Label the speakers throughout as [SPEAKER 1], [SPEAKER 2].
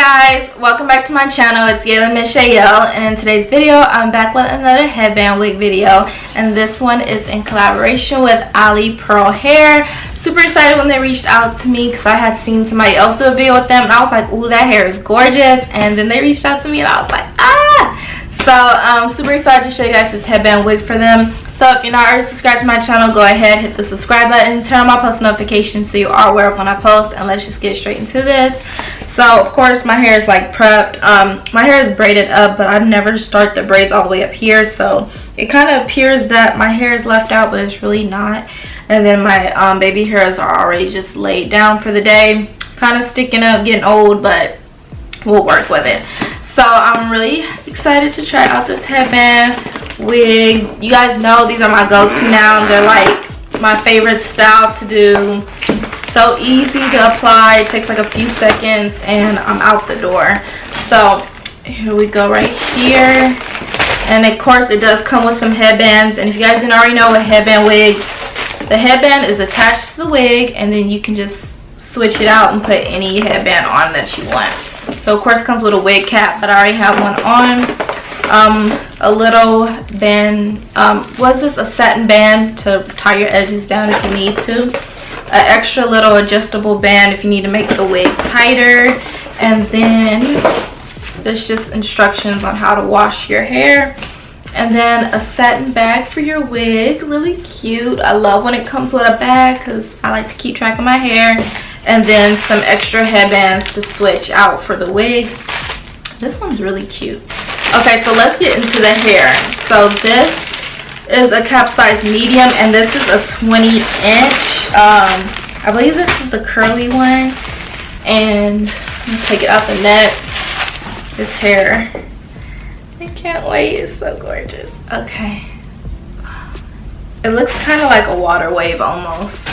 [SPEAKER 1] guys, welcome back to my channel. It's Yalon, and in today's video I'm back with another headband wig video, and this one is in collaboration with Alipearl hair. Super excited when they reached out to me because I had seen somebody else do a video with them and I was like, ooh, that hair is gorgeous. And then they reached out to me and I was like, ah. So I'm super excited to show you guys this headband wig for them. So if you're not already subscribed to my channel, go ahead, hit the subscribe button, turn on my post notifications so you are aware of when I post, and let's just get straight into this. So of course my hair is like prepped. My hair is braided up, but I never start the braids all the way up here, so it kind of appears that my hair is left out, but it's really not. And then my baby hairs are already just laid down for the day, kind of sticking up, getting old, but we'll work with it. So I'm really excited to try out this headband wig. You guys know these are my go-to now. They're like my favorite style to do. So easy to apply. It takes like a few seconds and I'm out the door. So here we go right here. And of course it does come with some headbands. And if you guys didn't already know, with headband wigs, the headband is attached to the wig and then you can just switch it out and put any headband on that you want. So of course it comes with a wig cap, but I already have one on. A little band, was this a satin band to tie your edges down if you need to. An extra little adjustable band if you need to make the wig tighter. And then there's just instructions on how to wash your hair. And then a satin bag for your wig, really cute. I love when it comes with a bag because I like to keep track of my hair. And then some extra headbands to switch out for the wig. This one's really cute. Okay, so let's get into the hair. So this is a cap size medium and this is a 20-inch. I believe this is the curly one. And I'm gonna take it out the net. This hair, I can't wait, it's so gorgeous. Okay, it looks kind of like a water wave almost.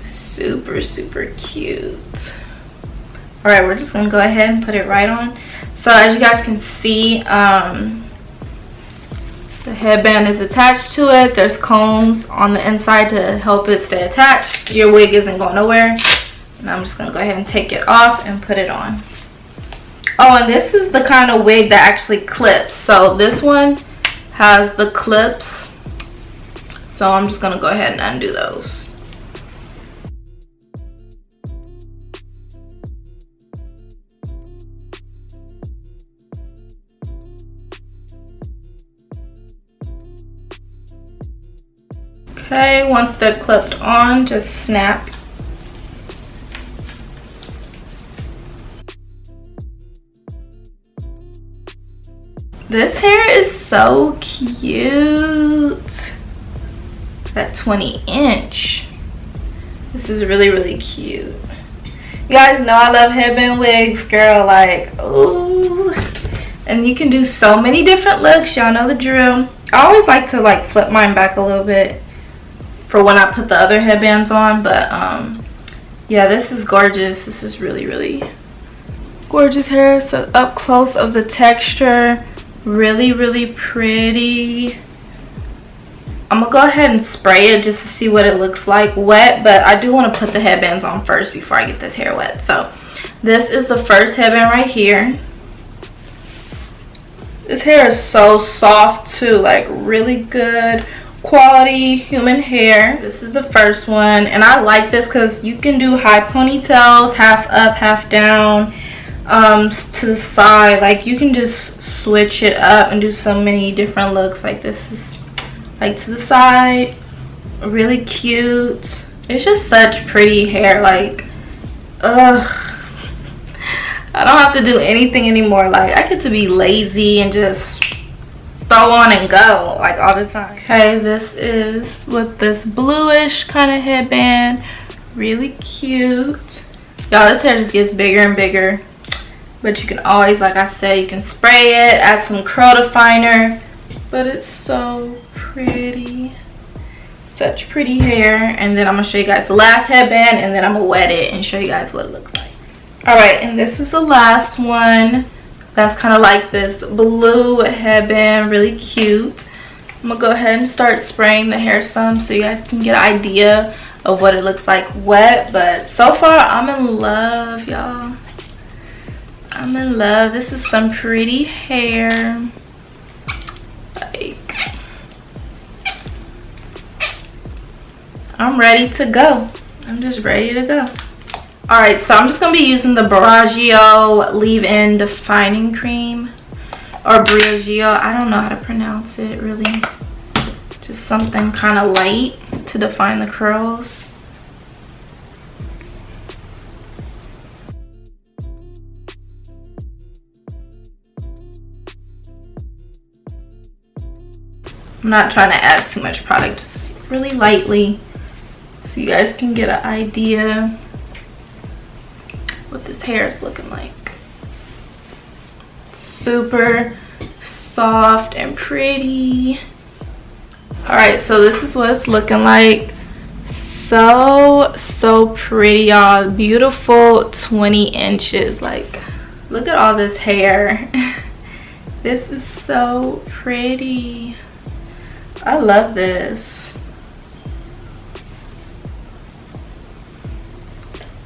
[SPEAKER 1] Super cute. All right, we're just gonna go ahead and put it right on. So as you guys can see, the headband is attached to it. There's combs on the inside to help it stay attached. Your wig isn't going nowhere. And I'm just gonna go ahead and take it off and put it on. Oh, and this is the kind of wig that actually clips. So this one has the clips. So I'm just gonna go ahead and undo those. Okay, once they're clipped on, just snap. This hair is so cute. That 20-inch. This is really cute. You guys know I love headband wigs, girl. Like, ooh. And you can do so many different looks. Y'all know the drill. I always like to like flip mine back a little bit for when I put the other headbands on, but yeah, this is gorgeous. This is really gorgeous hair. So up close of the texture, really pretty. I'm gonna go ahead and spray it just to see what it looks like wet, but I do want to put the headbands on first before I get this hair wet. So this is the first headband right here. This hair is so soft too, like really good quality human hair. This is the first one, and I like this because you can do high ponytails, half up, half down, to the side. Like you can just switch it up and do so many different looks. Like this is like to the side, really cute. It's just such pretty hair. Like, ugh, I don't have to do anything anymore. Like I get to be lazy and just throw on and go like all the time. Okay, this is with this bluish kind of headband. Really cute. Y'all, this hair just gets bigger and bigger. But you can always, like I said, you can spray it, add some curl definer. But it's so pretty. Such pretty hair. And then I'm going to show you guys the last headband, and then I'm going to wet it and show you guys what it looks like. Alright, and this is the last one. That's kind of like this blue headband, really cute. I'm gonna go ahead and start spraying the hair some so you guys can get an idea of what it looks like wet. But so far I'm in love, y'all. I'm in love. This is some pretty hair. Like, I'm ready to go. I'm just ready to go. Alright, so I'm just going to be using the Briogeo Leave-In Defining Cream. Or Briogeo. I don't know how to pronounce it, really. Just something kind of light to define the curls. I'm not trying to add too much product, just really lightly, so you guys can get an idea what this hair is looking like. Super soft and pretty. Alright, so this is what it's looking like. So pretty, y'all. Beautiful 20 inches. Like, look at all this hair. This is so pretty. I love this.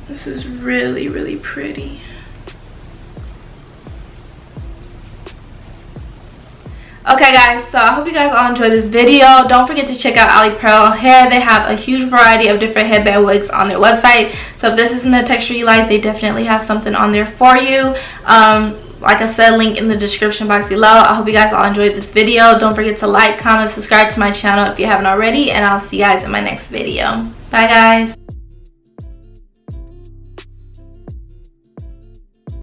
[SPEAKER 1] This is really, really pretty. Okay guys, so I hope you guys all enjoyed this video. Don't forget to check out Alipearl Hair. They have a huge variety of different headband wigs on their website. So if this isn't the texture you like, they definitely have something on there for you. Like I said, link in the description box below. I hope you guys all enjoyed this video. Don't forget to like, comment, subscribe to my channel if you haven't already, and I'll see you guys in my next video. Bye guys.